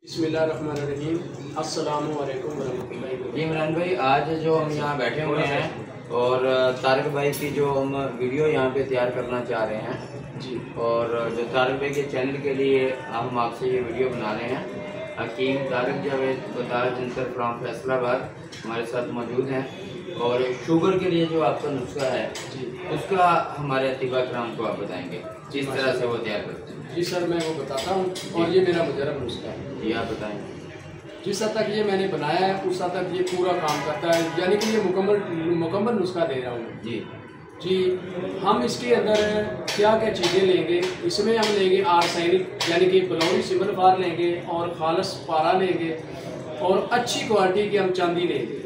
बिस्मिल्लाहिर्रहमानिर्रहीम। अस्सलामु अलैकुम वरहमतुल्लाहि वबरकातुहू। जी इमरान भाई, आज जो हम यहाँ बैठे हुए हैं और तारिक भाई की जो हम वीडियो यहाँ पे तैयार करना चाह रहे हैं जी, और जो तारिक भाई के चैनल के लिए हम आपसे ये वीडियो बना रहे हैं। हकीम तारिक जावेद बताज जिनसर फ्राम फैसलाबाद हमारे साथ मौजूद हैं और शुगर के लिए जो आपका नुस्खा है जी, उसका हमारे अतिबा कराम को आप बताएंगे किस तरह से वो तैयार करते हैं। जी सर, मैं वो बताता हूँ और ये मेरा मुजरब नुस्खा है। जी आप बताएंगे। जिस हद तक ये मैंने बनाया है उस हद तक ये पूरा काम करता है, यानी कि ये मुकम्मल नुस्खा दे रहा हूँ। जी जी, हम इसके अंदर क्या क्या चीज़ें लेंगे, इसमें हम लेंगे आर्सेनिक यानी कि बलौरी सिमल फार लेंगे और खालस पारा लेंगे और अच्छी क्वालिटी की हम चांदी लेंगे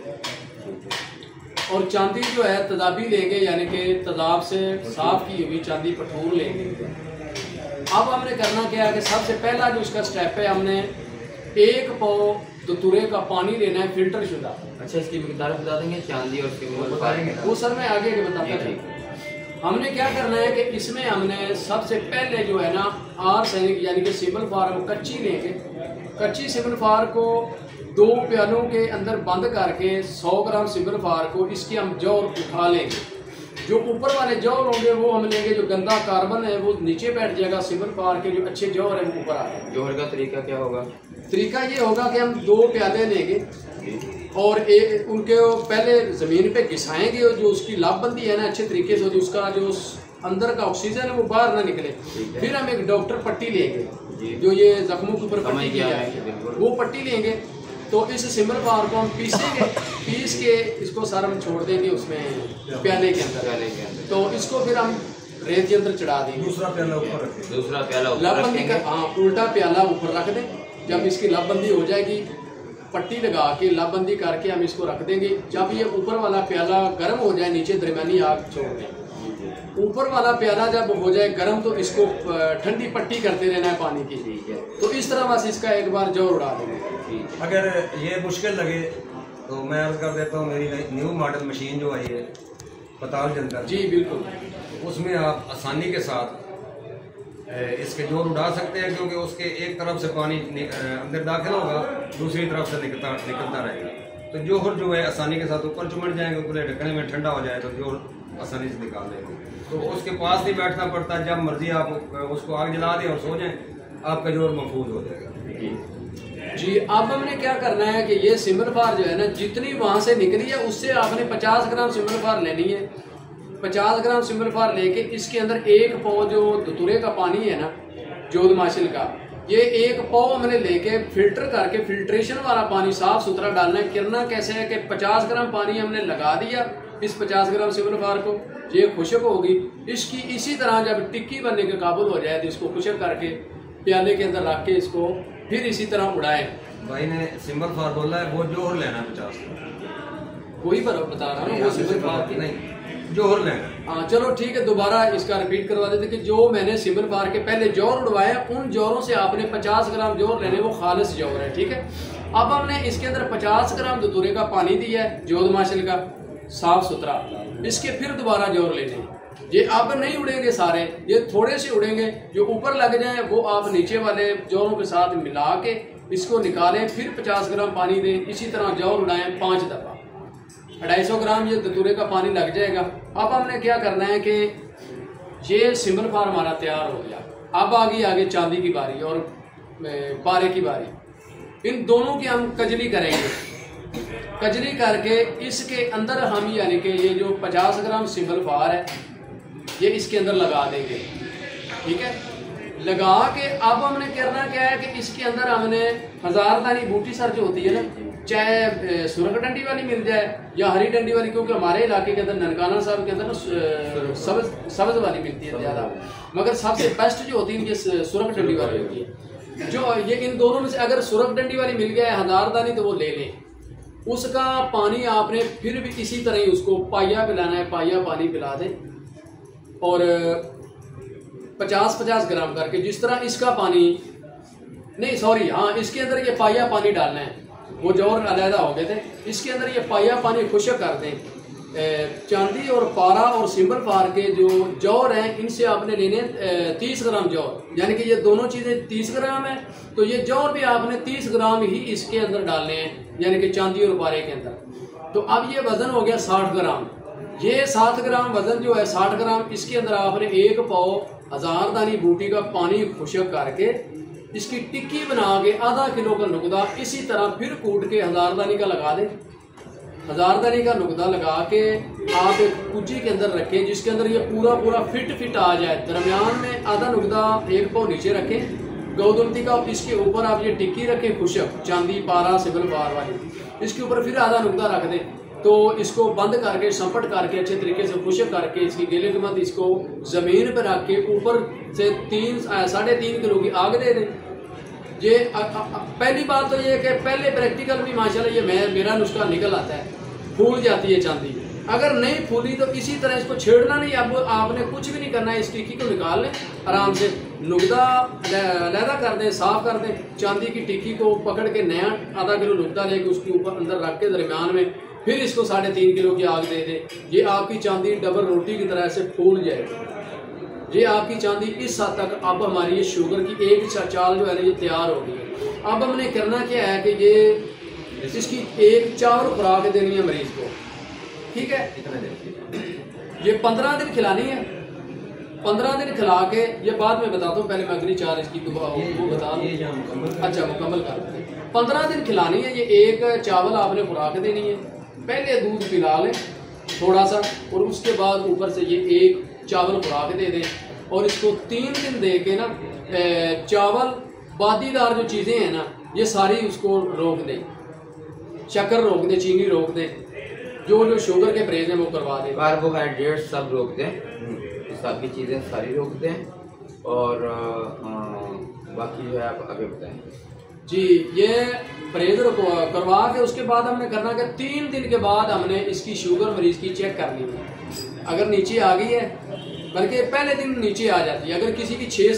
और चांदी जो है तदाबी लेंगे, यानी कि तदाब से साफ की हुई चांदी पठूर लेंगे। अब हमने करना क्या है कि सबसे पहला जो इसका स्टेप है, हमने 1 पाव दतूरे का पानी लेना है फिल्टर शुदा। अच्छा, इसकी मिकदार बता देंगे चांदी और सिमल बताएंगे वो सर मैं आगे बताता हूँ। हमने क्या करना है कि इसमें हमने सबसे पहले जो है ना आर्सेनिक यानी कि सिमल फार को कच्ची लेंगे। कच्ची सिमल फार को 2 प्यालों के अंदर बंद करके 100 ग्राम सिमल फार को इसके हम जौर उठा लेंगे। जो ऊपर वाले जौर होंगे वो हम लेंगे, जो गंदा कार्बन है वो नीचे बैठ जाएगा, सिमल फार के जो अच्छे जौर है वो ऊपर आ जाएंगे। जोहर का तरीका क्या होगा? तरीका ये होगा कि हम 2 प्याले लेंगे और उनके पहले ज़मीन पे घिसाएंगे और जो उसकी लाभबंदी है ना अच्छे तरीके से, जो उसका जो अंदर का ऑक्सीजन है वो बाहर ना निकले। फिर हम एक डॉक्टर पट्टी लेंगे जो ये जख्मों के ऊपर पट्टी की जाएगी, वो पट्टी लेंगे। तो इस सिमल फार को हम पीसेंगे, पीस के इसको सर हम छोड़ देंगे उसमें प्याले के अंदर। तो इसको फिर हम रेत यंत्र चढ़ा देंगे। दूसरा प्याला ऊपर लाभबंदी का उल्टा प्याला ऊपर रख दें। जब इसकी लाभबंदी हो जाएगी, पट्टी लगा के लाभबंदी करके हम इसको रख देंगे। जब ये ऊपर वाला प्याला गर्म हो जाए, नीचे दरमियानी आग छोड़ दें। ऊपर वाला प्याला जब हो जाए गर्म तो इसको ठंडी पट्टी करते रहना है पानी की। तो इस तरह बस इसका एक बार जोर उड़ा देंगे। अगर ये मुश्किल लगे तो मैं अर्ज कर देता हूँ, मेरी न्यू मॉडल मशीन जो आई है पताल के अंदर, जी बिल्कुल, उसमें आप आसानी के साथ इसके जोर उड़ा सकते हैं, क्योंकि उसके एक तरफ से पानी अंदर दाखिल होगा, दूसरी तरफ से निकलता रहेगा। तो जोहर जो है आसानी के साथ ऊपर चुमट जाएंगे, ऊपर ढकने में ठंडा हो जाए तो जोर आसानी से निकाल देंगे। तो उसके पास नहीं बैठना पड़ता, जब मर्जी आप उसको आग जला दें और सो जाएं, आपका जोर महफूज हो जाएगा। जी, अब हमने क्या करना है कि ये सिमल फार जो है ना जितनी वहां से निकली है उससे आपने 50 ग्राम सिमल फार लेनी है। 50 ग्राम सिमल फार लेके इसके अंदर 1 पाव जो दतूरे का पानी है ना जोध माशिल का, ये 1 पाव हमने लेके फिल्टर करके फिल्ट्रेशन वाला पानी साफ सुथरा डालना है। करना कैसे है कि 50 ग्राम पानी हमने लगा दिया इस 50 ग्राम सिमल फार को, ये खुशक होगी। इसकी इसी तरह जब टिक्की बनने के काबुल हो जाए तो इसको खुशक करके प्याले के अंदर रख के इसको फिर इसी तरह उड़ाए। भाई ने सिंबल फार बोला है, वो जोहर लेना है 50। कोई बता रहा हूँ वो सिमल फार की नहीं, जोहर लेना। हाँ चलो ठीक है, दोबारा इसका रिपीट करवा देते कि जो मैंने सिमल फार के पहले जौर उड़वाया उन जौरों से आपने 50 ग्राम जौर लेने, वो खालिस जौर है। ठीक है, अब हमने इसके अंदर 50 ग्राम दतूरे का पानी दिया है जोध माशिल का साफ सुथरा, इसके फिर दोबारा जौर लेने। ये अब नहीं उड़ेंगे सारे, ये थोड़े से उड़ेंगे, जो ऊपर लग जाए वो आप नीचे वाले जौरों के साथ मिला के इसको निकालें, फिर 50 ग्राम पानी दें, इसी तरह जौर उड़ाएं 5 दफ़ा। 250 ग्राम ये दतूरे का पानी लग जाएगा। अब हमने क्या करना है कि ये सिमल फार हमारा तैयार हो गया। अब आ गई आगे चांदी की बारी और पारे की बारी। इन दोनों की हम कजली करेंगे। कजली करके इसके अंदर हम यानी कि ये जो 50 ग्राम सिमल फार है ये इसके अंदर लगा देंगे। ठीक है, लगा के अब हमने करना क्या है कि इसके अंदर हमने हजारदानी बूटी सर जो होती है ना, चाहे सुरख डंडी वाली मिल जाए या हरी डंडी वाली, क्योंकि हमारे इलाके के अंदर ननकाना साहब के अंदर ना सब्ज वाली मिलती है ज़्यादा, मगर सबसे बेस्ट जो होती है ये सुरख डंडी वाली होती है। जो ये इन दोनों में से अगर सुरख डंडी वाली मिल गया है हजारदानी तो वो ले लें। उसका पानी आपने फिर भी इसी तरह ही उसको पाया पिलाना है, पाया पानी पिला दें और 50-50 ग्राम करके, जिस तरह इसका पानी नहीं सॉरी हाँ इसके अंदर ये पाया पानी डालना है। वो जौर अलहदा हो गए थे, इसके अंदर ये पाया पानी खुशक कर दें। चांदी और पारा और सिंबल फार के जो जौहर हैं इनसे आपने लेने 30 ग्राम जौहर, यानी कि ये दोनों चीज़ें 30 ग्राम है, तो ये जौहर भी आपने 30 ग्राम ही इसके अंदर डालने हैं, यानी कि चांदी और पारे के अंदर। तो अब ये वजन हो गया 60 ग्राम। ये 7 ग्राम वजन जो है 60 ग्राम, इसके अंदर आपने 1 पाव हजारदानी बूटी का पानी खुशक करके इसकी टिक्की बना के आधा किलो का नुकदा इसी तरह फिर कूट के हजारदानी का लगा दें। हजारदानी का नुकदा लगा के आप एक कुची के अंदर रखें जिसके अंदर ये पूरा फिट आ जाए। दरमियान में आधा नुकदा 1 पाव नीचे रखें गौदमती का, इसके ऊपर आप ये टिक्की रखें खुशक चांदी पारा सिबल बार वाली, इसके ऊपर फिर आधा नुकदा रख दें। तो इसको बंद करके संपट करके अच्छे तरीके से खुशक करके इसकी गिले के मत इसको जमीन पर रख के ऊपर से 3-3.5 किलो की आग दे दें। ये पहली बात तो ये कि पहले प्रैक्टिकल भी माशाल्लाह ये मेरा नुस्खा निकल आता है, फूल जाती है चांदी। अगर नहीं फूली तो इसी तरह इसको छेड़ना नहीं, अब आपने कुछ भी नहीं करना है, इस टिक्की को निकाल लें आराम से, नुकदा लहदा कर दें, साफ कर दें, चांदी की टिक्की को पकड़ के नया आधा किलो नुकदा लेके उसके ऊपर अंदर रख के दरमियान में फिर इसको 3.5 किलो की आग दे दें। ये आपकी चांदी डबल रोटी की तरह से फूल जाएगी। ये आपकी चांदी इस हद तक अब हमारी ये शुगर की एक चाल जो है ना ये तैयार हो गई है। अब हमने करना क्या है कि ये इसकी एक चावल खुराक देनी है मरीज को, ठीक है। ये 15 दिन खिलानी है, 15 दिन खिला के ये बाद में बताता हूँ, पहले मैं अगली चार इसकी वो बता दूँ। अच्छा मुकम्मल कर देते हैं। 15 दिन खिलानी है, ये एक चावल आपने खुराक देनी है। पहले दूध पिला लें थोड़ा सा और उसके बाद ऊपर से ये एक चावल खुराक दे दें और इसको 3 दिन दे के ना चावल बादीदार जो चीज़ें हैं ना ये सारी उसको रोक दें, शक्कर रोक दें, चीनी रोक दें, जो शुगर के परहेज हैं वो करवा दें, कार्बोहाइड्रेट सब रोक दें, सारी चीज़ें सारी रोक दें। और बाकी जो है आप आगे बताएं जी। ये परहेज करवा के उसके बाद हमने करना कि 3 दिन के बाद हमने इसकी शुगर मरीज की चेक करनी है। अगर नीचे आ गई है, बल्कि पहले दिन नीचे आ जाती है, अगर किसी की 6